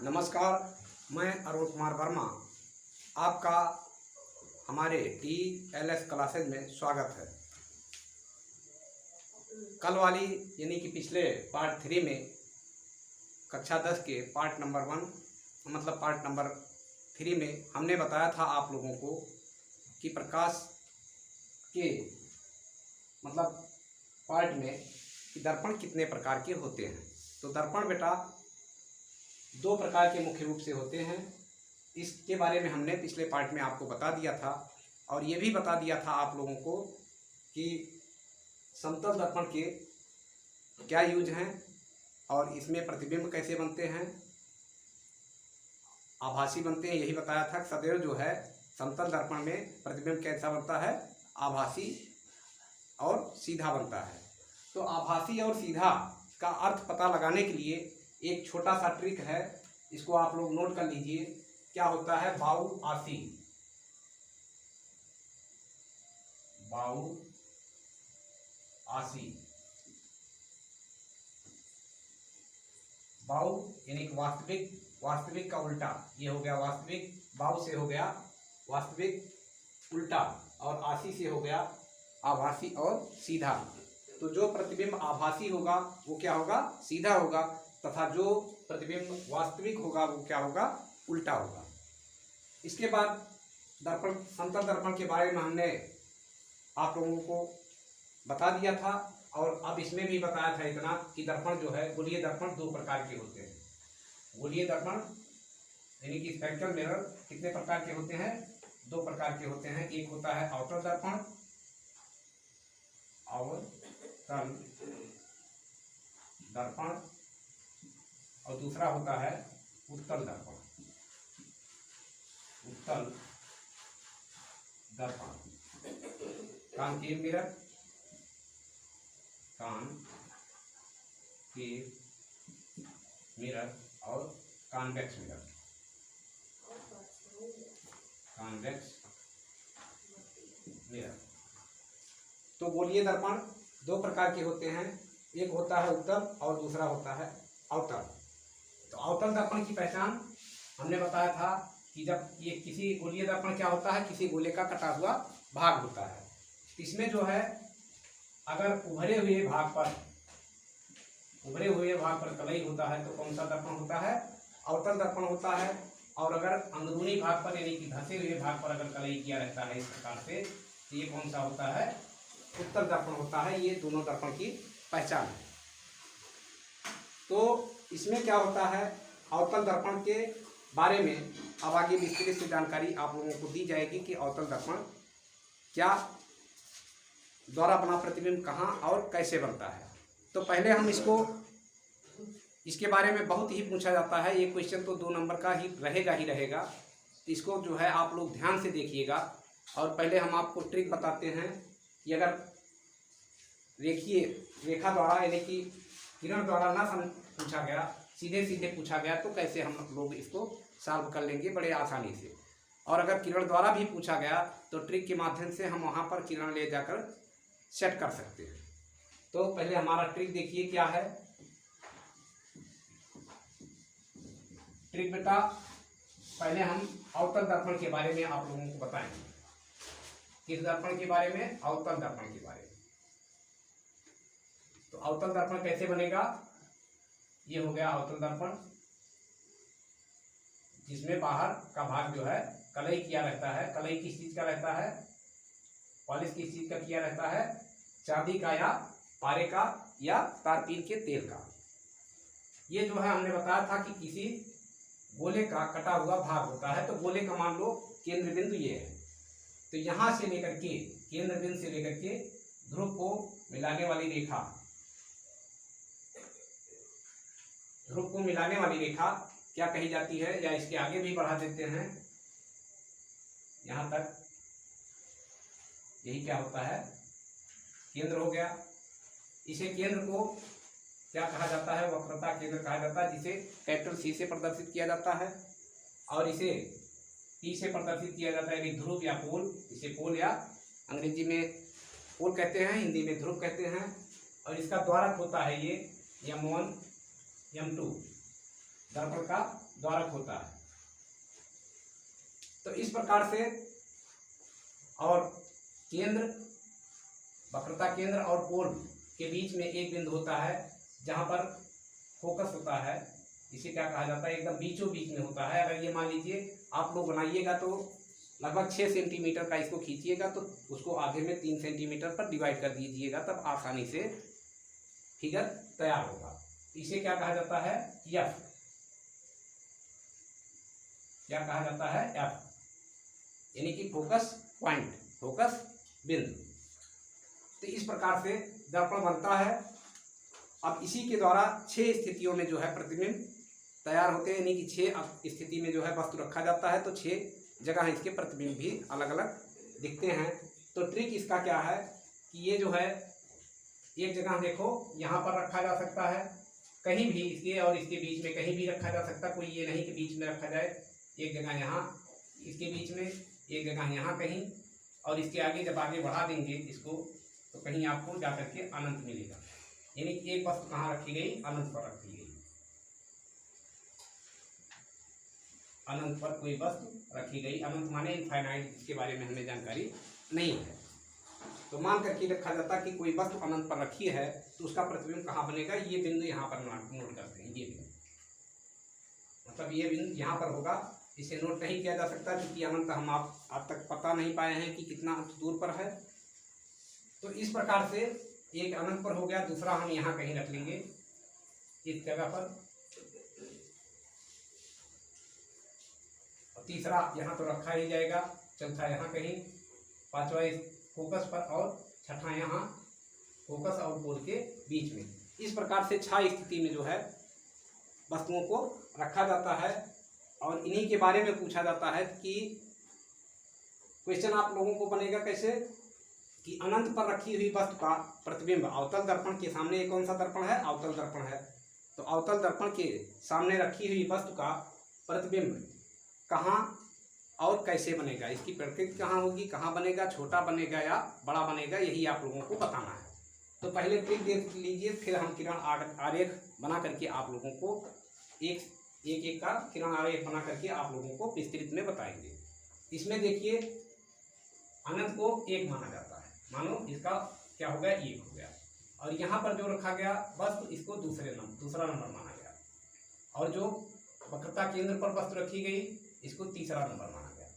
नमस्कार, मैं अरुण कुमार वर्मा आपका हमारे TLS क्लासेज में स्वागत है। कल वाली यानी कि पिछले पार्ट 3 में कक्षा 10 के पार्ट नंबर 1 मतलब पार्ट नंबर 3 में हमने बताया था आप लोगों को कि प्रकाश के मतलब पार्ट में कि दर्पण कितने प्रकार के होते हैं। तो दर्पण बेटा दो प्रकार के मुख्य रूप से होते हैं। इसके बारे में हमने पिछले पार्ट में आपको बता दिया था और ये भी बता दिया था आप लोगों को कि समतल दर्पण के क्या यूज हैं और इसमें प्रतिबिंब कैसे बनते हैं, आभासी बनते हैं। यही बताया था कि सदैव जो है समतल दर्पण में प्रतिबिंब कैसा बनता है, आभासी और सीधा बनता है। तो आभासी और सीधा का अर्थ पता लगाने के लिए एक छोटा सा ट्रिक है, इसको आप लोग नोट कर लीजिए। क्या होता है? बाउ आसी, बाउ आसी। बाउ यानी कि वास्तविक, वास्तविक का उल्टा, ये हो गया वास्तविक, बाउ से हो गया वास्तविक उल्टा और आसी से हो गया आभासी और सीधा। तो जो प्रतिबिंब आभासी होगा वो क्या होगा? सीधा होगा, तथा जो प्रतिबिंब वास्तविक होगा वो क्या होगा? उल्टा होगा। इसके बाद दर्पण, समतल दर्पण के बारे में हमने आप लोगों को बता दिया था और अब इसमें भी बताया था इतना कि दर्पण जो है, गोलीय दर्पण दो प्रकार के होते हैं। गोलीय दर्पण यानी कि स्फेरिकल मिरर कितने प्रकार के होते हैं? दो प्रकार के होते हैं। एक होता है अवतल दर्पण, अवतल दर्पण, और दूसरा होता है उत्तल दर्पण, उत्तल दर्पण। कॉन्केव मिरर, कॉन्केव मिरर और कॉन्वेक्स मिरर, कॉन्वेक्स मिरर। तो गोलीय दर्पण दो प्रकार के होते हैं, एक होता है उत्तल और दूसरा होता है अवतल। तो अवतल दर्पण की पहचान हमने बताया था कि जब ये किसी गोलीय दर्पण क्या होता है, किसी गोले का कटा हुआ भाग होता है। इसमें जो है अगर उभरे हुए भाग पर कलई होता है तो कौन सा दर्पण होता है? अवतल दर्पण होता है। और अगर अंदरूनी भाग पर यानी कि धंसे हुए भाग पर अगर कलई किया रहता है इस प्रकार से, तो ये कौन सा होता है? उत्तल दर्पण होता है। ये दोनों दर्पण की पहचान है। तो इसमें क्या होता है, अवतल दर्पण के बारे में अब आगे विस्तृत से जानकारी आप लोगों को दी जाएगी कि अवतल दर्पण क्या, द्वारा बना प्रतिबिंब कहाँ और कैसे बनता है। तो पहले हम इसके बारे में बहुत ही पूछा जाता है। ये क्वेश्चन तो 2 नंबर का ही रहेगा। इसको जो है आप लोग ध्यान से देखिएगा। और पहले हम आपको ट्रिक बताते हैं कि अगर रेखा द्वारा यानी कि किरण द्वारा ना पूछा गया, सीधे सीधे पूछा गया, तो कैसे हम लोग इसको सॉल्व कर लेंगे बड़े आसानी से। और अगर किरण द्वारा भी पूछा गया तो ट्रिक के माध्यम से हम वहाँ पर किरण ले जाकर सेट कर सकते हैं। तो पहले हमारा ट्रिक देखिए क्या है। ट्रिक बेटा, पहले हम अवतल दर्पण के बारे में आप लोगों को बताएंगे। किस दर्पण के बारे में? अवतल दर्पण के बारे में। तो अवतल दर्पण कैसे बनेगा? ये हो गया अवतल दर्पण, जिसमें बाहर का भाग जो है कलई किया रहता है। कलई किस चीज का रहता है? पॉलिश किस चीज का किया रहता है? चांदी का या पारे का या तारपीन के तेल का। ये जो है हमने बताया था कि किसी गोले का कटा हुआ भाग होता है। तो गोले का मान लो केंद्र बिंदु ये है। तो यहां से लेकर के, केंद्र बिंदु से लेकर के ध्रुव को मिलाने वाली रेखा, ध्रुव को मिलाने वाली रेखा क्या कही जाती है? या इसके आगे भी बढ़ा देते हैं यहां तक। यही क्या होता है? केंद्र हो गया। इसे केंद्र को क्या कहा जाता है? वक्रता केंद्र कहा जाता है, जिसे कैपिटल C से प्रदर्शित किया जाता है। और इसे P से प्रदर्शित किया जाता है, यानी ध्रुव या पोल। इसे पोल या अंग्रेजी में पोल कहते हैं, हिंदी में ध्रुव कहते हैं। और इसका द्वारक होता है ये M1 M2। दर्पण का द्वारक होता है। तो इस प्रकार से, और केंद्र, वक्रता केंद्र और पोल के बीच में एक बिंदु होता है जहां पर फोकस होता है, इसे क्या कहा जाता है, एकदम बीचों बीच में होता है। अगर ये मान लीजिए आप लोग बनाइएगा तो लगभग 6 सेंटीमीटर का इसको खींचिएगा, तो उसको आधे में 3 सेंटीमीटर पर डिवाइड कर दीजिएगा, तब आसानी से फिगर तैयार होगा। इसे क्या कहा जाता है, एफ। क्या कहा जाता है, एफ, यानी कि फोकस पॉइंट, फोकस बिंदु। तो इस प्रकार से दर्पण बनता है। अब इसी के द्वारा 6 स्थितियों में जो है प्रतिबिंब तैयार होते हैं, यानी कि 6 स्थिति में जो है वस्तु रखा जाता है, तो 6 जगह इसके प्रतिबिंब भी अलग अलग दिखते हैं। तो ट्रिक इसका क्या है कि ये जो है एक जगह देखो यहाँ पर रखा जा सकता है, कहीं भी इसके और इसके बीच में कहीं भी रखा जा सकता है, कोई ये नहीं कि बीच में रखा जाए। एक जगह यहाँ इसके बीच में, एक जगह यहाँ कहीं, और इसके आगे जब आगे बढ़ा देंगे इसको तो कहीं आपको जाकर के अनंत मिलेगा। यानी कि एक वस्तु कहाँ रखी गई, अनंत पर रखी गई, अनंत पर कोई वस्तु रखी गई। अनंत माने इनफाइनाइट, इसके बारे में हमें जानकारी नहीं है। तो मान करके रखा जाता है कि कोई वस्तु अनंत पर रखी है तो उसका प्रतिबिंब कहाँ बनेगा, ये बिंदु यहाँ पर नोट करते हैं। ये बिंदु मतलब ये बिंदु यहाँ पर होगा, इसे नोट नहीं किया जा सकता क्योंकि अनंत हम आप तक पता नहीं पाए हैं कि कितना दूर पर है। तो इस प्रकार से एक अनंत पर हो गया, दूसरा हम यहाँ कहीं रख लेंगे इस जगह पर, और तीसरा यहाँ तो रखा ही जाएगा, चौथा यहाँ कहीं, पांचवा इस फोकस पर, और छठा यहाँ फोकस और पोल के बीच में। इस प्रकार से 6 स्थिति में जो है वस्तुओं को रखा जाता है। और इन्हीं के बारे में पूछा जाता है कि क्वेश्चन आप लोगों को बनेगा कैसे कि अनंत पर रखी हुई वस्तु का प्रतिबिंब अवतल दर्पण के सामने, ये कौन सा दर्पण है, अवतल दर्पण है, तो अवतल दर्पण के सामने रखी हुई वस्तु का प्रतिबिंब कहाँ और कैसे बनेगा, इसकी प्रकृति कहाँ होगी, कहाँ बनेगा, छोटा बनेगा या बड़ा बनेगा, यही आप लोगों को बताना है। तो पहले ट्रिक देख लीजिए, फिर हम किरण आरेख बना करके आप लोगों को एक का किरण आरेख बना करके आप लोगों को विस्तृत में बताएंगे। इसमें देखिए अनंत को 1 माना जाता है, मानो इसका क्या हो गया, 1 हो गया, और यहाँ पर जो रखा गया वस्तु इसको दूसरा नंबर माना गया, और जो वक्रता केंद्र पर वस्तु रखी गई इसको तीसरा नंबर माना गया,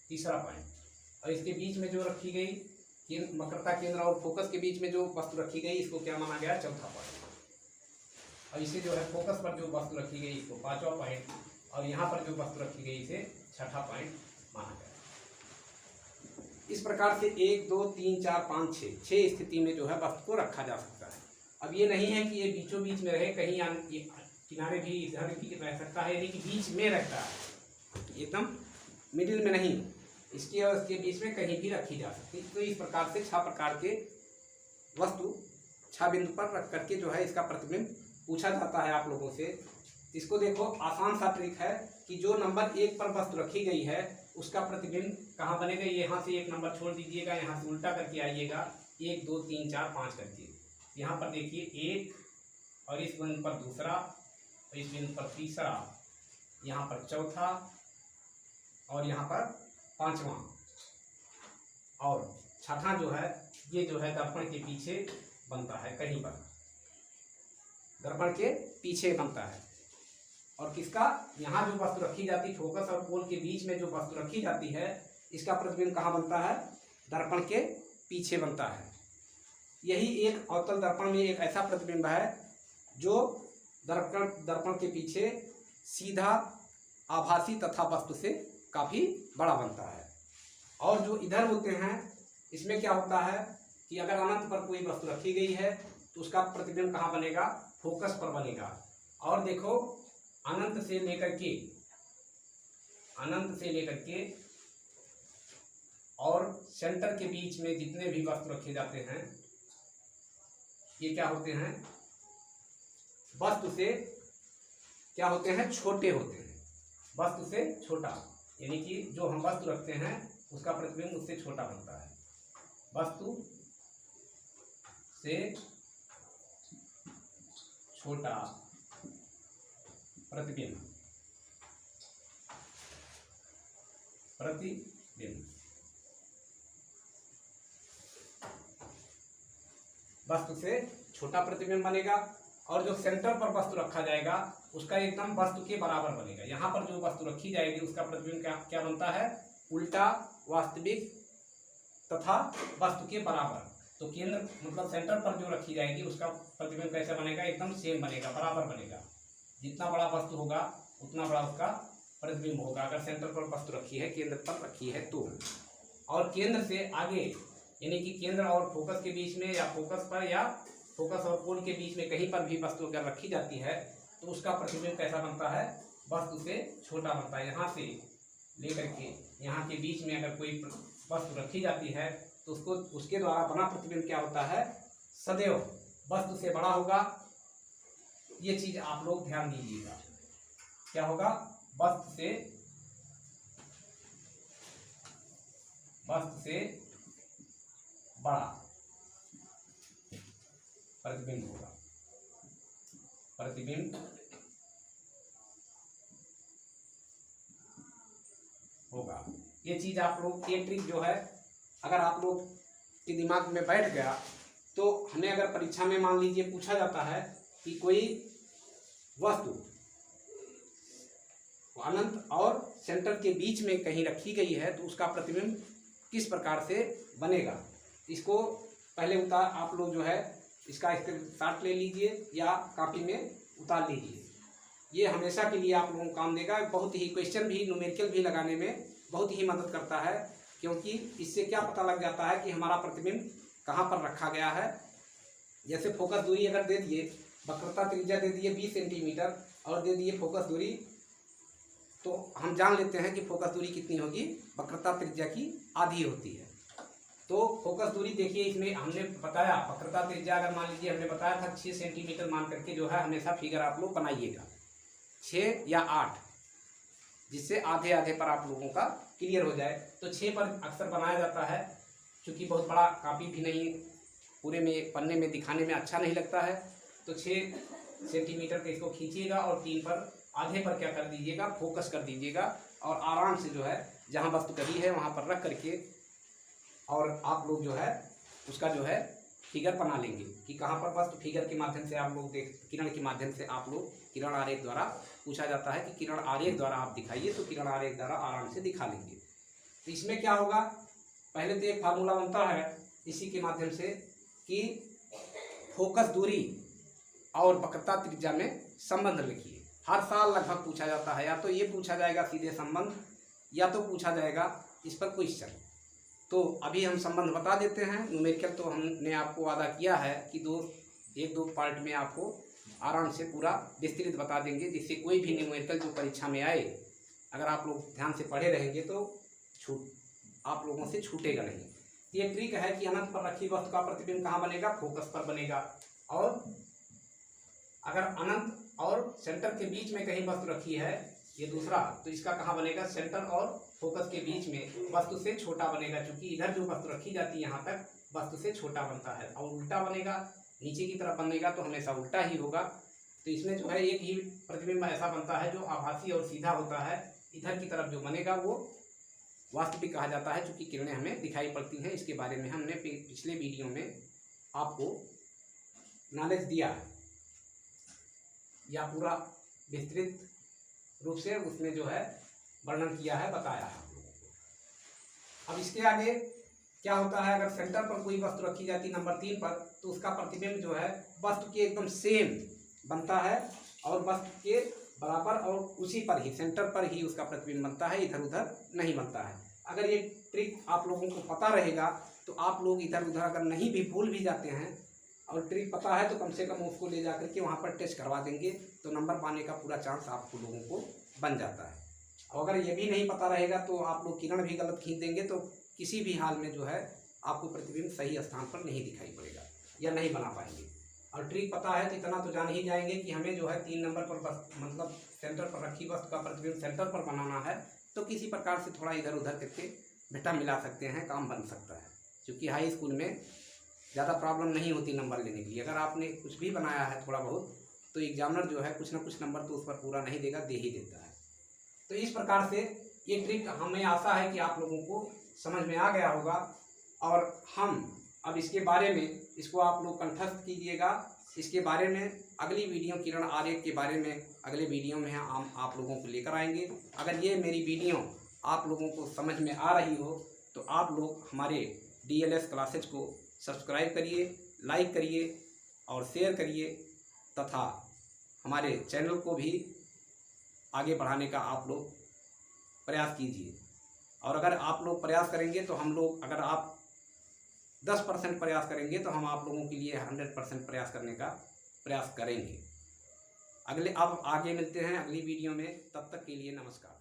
तीसरा पॉइंट। और इसके बीच में जो रखी गई वक्रता केंद्र और फोकस के बीच में जो वस्तु रखी गई इसको क्या माना गया, चौथा पॉइंट। और इसे जो है फोकस पर जो वस्तु रखी गई इसको 5वां पॉइंट, और यहाँ पर जो वस्तु रखी गई इसे 6ठा पॉइंट माना गया। इस प्रकार से 1 2 3 4 5 6 स्थिति में जो है वस्तु को रखा जा सकता है। अब ये नहीं है कि ये बीचों बीच में रहे, कहीं किनारे भी इधर भी रह सकता है, यानी कि बीच में रहता है, एकदम मिडिल में नहीं, इसके और इसके बीच में कहीं भी रखी जा सकती है। तो इस प्रकार से 6 प्रकार के वस्तु 6 बिंदु पर रख करके जो है इसका प्रतिबिंब पूछा जाता है आप लोगों से। इसको देखो आसान सा ट्रिक है कि जो नंबर 1 पर वस्तु रखी गई है उसका प्रतिबिंब कहाँ बनेगा, यहाँ से 1 नंबर छोड़ दीजिएगा, यहाँ से उल्टा करके आइएगा 1 2 3 4 5 करके। यहाँ पर देखिए 1, और इस बिंदु पर दूसरा, और इस बिंदु पर तीसरा, यहाँ पर चौथा, और यहाँ पर 5वां, और छठा जो है ये जो है दर्पण के पीछे बनता है, कहीं पर दर्पण के पीछे बनता है। और किसका, यहाँ जो वस्तु रखी जाती है फोकस और पोल के बीच में जो वस्तु रखी जाती है इसका प्रतिबिंब कहाँ बनता है, दर्पण के पीछे बनता है। यही एक अवतल दर्पण में एक ऐसा प्रतिबिंब है जो दर्पण के पीछे सीधा आभासी तथा वस्तु से काफ़ी बड़ा बनता है। और जो इधर होते हैं इसमें क्या होता है कि अगर अनंत पर कोई वस्तु रखी गई है तो उसका प्रतिबिंब कहाँ बनेगा, फोकस पर बनेगा। और देखो अनंत से लेकर के और सेंटर के बीच में जितने भी वस्तु रखे जाते हैं ये क्या होते हैं, वस्तु से क्या होते हैं, छोटे होते हैं, वस्तु से छोटा, यानी कि जो हम वस्तु रखते हैं उसका प्रतिबिंब उससे छोटा बनता है, वस्तु से छोटा प्रतिबिंब, प्रतिबिंब वस्तु से छोटा प्रतिबिंब बनेगा और जो सेंटर पर वस्तु रखा जाएगा उसका एकदम वस्तु के बराबर बनेगा। यहाँ पर जो वस्तु रखी जाएगी उसका प्रतिबिंब क्या बनता है? उल्टा, वास्तविक तथा वस्तु के बराबर। तो केंद्र मतलब सेंटर पर जो रखी जाएगी उसका प्रतिबिंब कैसे बनेगा? एकदम सेम बनेगा, बराबर बनेगा। जितना बड़ा वस्तु होगा उतना बड़ा उसका प्रतिबिंब होगा अगर सेंटर पर वस्तु रखी है, केंद्र पर रखी है तो। और केंद्र से आगे यानी कि केंद्र और फोकस के बीच में या फोकस पर या फोकस और पोल के बीच में कहीं पर भी वस्तु अगर रखी जाती है तो उसका प्रतिबिंब कैसा बनता है? वस्तु से छोटा बनता है। यहाँ से लेकर के यहाँ के बीच में अगर कोई वस्तु रखी जाती है तो उसके द्वारा बना प्रतिबिंब क्या होता है? सदैव वस्तु से बड़ा होगा। ये चीज आप लोग ध्यान दीजिएगा। क्या होगा? वस्तु से बड़ा प्रतिबिंब होगा, प्रतिबिंब होगा। ये चीज आप लोग, ये ट्रिक जो है अगर आप लोग के दिमाग में बैठ गया तो हमें अगर परीक्षा में मान लीजिए पूछा जाता है कि कोई वस्तु अनंत और सेंटर के बीच में कहीं रखी गई है तो उसका प्रतिबिंब किस प्रकार से बनेगा, इसको पहले आप लोग जो है इसका स्क्रीनशॉट ले लीजिए या कॉपी में उतार लीजिए। ये हमेशा के लिए आप लोगों को काम देगा। बहुत ही क्वेश्चन भी, न्यूमेरिकल भी लगाने में बहुत ही मदद करता है, क्योंकि इससे क्या पता लग जाता है कि हमारा प्रतिबिंब कहाँ पर रखा गया है। जैसे फोकस दूरी अगर दे दिए, वक्रता त्रिज्या दे दिए 20 सेंटीमीटर और दे दिए फोकस दूरी, तो हम जान लेते हैं कि फोकस दूरी कितनी होगी? वक्रता त्रिज्या की आधी होती है। तो फोकस दूरी देखिए, इसमें हमने बताया वक्रता त्रिज्या अगर मान लीजिए हमने बताया था 6 सेंटीमीटर मान करके जो है हमेशा फिगर आप लोग बनाइएगा 6 या 8, जिससे आधे आधे पर आप लोगों का क्लियर हो जाए। तो 6 पर अक्सर बनाया जाता है, क्योंकि बहुत बड़ा कापी भी नहीं पूरे में पन्ने में दिखाने में अच्छा नहीं लगता है। तो 6 सेंटीमीटर के इसको खींचिएगा और 3 पर आधे पर क्या कर दीजिएगा? फोकस कर दीजिएगा और आराम से जो है जहाँ वस्तु कही है वहाँ पर रख करके और आप लोग जो है उसका जो है फिगर बना लेंगे कि कहाँ पर वस्तु। फिगर के माध्यम से आप लोग किरण के माध्यम से आप लोग किरण आरेख द्वारा पूछा जाता है कि किरण आरेख द्वारा आप दिखाइए, तो किरण आरेख द्वारा आराम से दिखा लेंगे। तो इसमें क्या होगा? पहले तो एक फार्मूला बनता है इसी के माध्यम से कि फोकस दूरी और वक्रता त्रिज्या में संबंध लिखिए। हर साल लगभग पूछा जाता है, या तो ये पूछा जाएगा सीधे संबंध या तो पूछा जाएगा इस पर क्वेश्चन। तो अभी हम संबंध बता देते हैं। न्यूमेरिकल तो हमने आपको वादा किया है कि एक दो पार्ट में आपको आराम से पूरा विस्तृत बता देंगे, जिससे कोई भी न्यूमेरिकल जो परीक्षा में आए अगर आप लोग ध्यान से पढ़े रहेंगे तो आप लोगों से छूटेगा नहीं। ये ट्रिक है कि अनंत पर रखी वस्तु का प्रतिबिंब कहाँ बनेगा? फोकस पर बनेगा। और अगर अनंत और सेंटर के बीच में कहीं वस्तु रखी है, ये दूसरा, तो इसका कहाँ बनेगा? सेंटर और फोकस के बीच में वस्तु से छोटा बनेगा, क्योंकि इधर जो वस्तु रखी जाती है यहाँ तक वस्तु से छोटा बनता है। और उल्टा बनेगा, नीचे की तरफ बनेगा तो हमेशा उल्टा ही होगा। तो इसमें जो है एक ही प्रतिबिंब ऐसा बनता है जो आभासी और सीधा होता है। इधर की तरफ जो बनेगा वो वास्तविक कहा जाता है, चूँकि किरणें हमें दिखाई पड़ती हैं। इसके बारे में हमने पिछले वीडियो में आपको नॉलेज दिया है, या पूरा विस्तृत रूप से उसमें जो है वर्णन किया है, बताया है आप लोगों को। अब इसके आगे क्या होता है? अगर सेंटर पर कोई वस्तु रखी जाती नंबर 3 पर, तो उसका प्रतिबिंब जो है वस्तु के एकदम सेम बनता है और वस्तु के बराबर और उसी पर ही, सेंटर पर ही उसका प्रतिबिंब बनता है, इधर उधर नहीं बनता है। अगर ये ट्रिक आप लोगों को पता रहेगा तो आप लोग इधर उधर अगर नहीं भी भूल भी जाते हैं और ट्रिक पता है तो कम से कम उसको ले जाकर के वहाँ पर टेस्ट करवा देंगे, तो नंबर पाने का पूरा चांस आपको लोगों को बन जाता है। और अगर ये भी नहीं पता रहेगा तो आप लोग किरण भी गलत खींच देंगे, तो किसी भी हाल में जो है आपको प्रतिबिंब सही स्थान पर नहीं दिखाई पड़ेगा या नहीं बना पाएंगे। और ट्रिक पता है तो इतना तो जान ही जाएंगे कि हमें जो है 3 नंबर पर मतलब सेंटर पर रखी वस्तु का प्रतिबिंब सेंटर पर बनाना है, तो किसी प्रकार से थोड़ा इधर उधर करके बेटा मिला सकते हैं, काम बन सकता है। क्योंकि हाई स्कूल में ज़्यादा प्रॉब्लम नहीं होती नंबर लेने के लिए। अगर आपने कुछ भी बनाया है थोड़ा बहुत तो एग्जामिनर जो है कुछ ना कुछ नंबर तो उस पर पूरा नहीं देगा, दे ही देता है। तो इस प्रकार से ये ट्रिक हमें आशा है कि आप लोगों को समझ में आ गया होगा। और हम अब इसके बारे में, इसको आप लोग कंठस्थ कीजिएगा। इसके बारे में अगली वीडियो किरण आरेख के बारे में अगले वीडियो में हम आप लोगों को लेकर आएंगे। अगर ये मेरी वीडियो आप लोगों को समझ में आ रही हो तो आप लोग हमारे DLS क्लासेज को सब्सक्राइब करिए, लाइक करिए और शेयर करिए तथा हमारे चैनल को भी आगे बढ़ाने का आप लोग प्रयास कीजिए। और अगर आप लोग प्रयास करेंगे तो हम लोग, अगर आप 10% प्रयास करेंगे तो हम आप लोगों के लिए 100% प्रयास करने का प्रयास करेंगे। अब आगे मिलते हैं अगली वीडियो में, तब तक के लिए नमस्कार।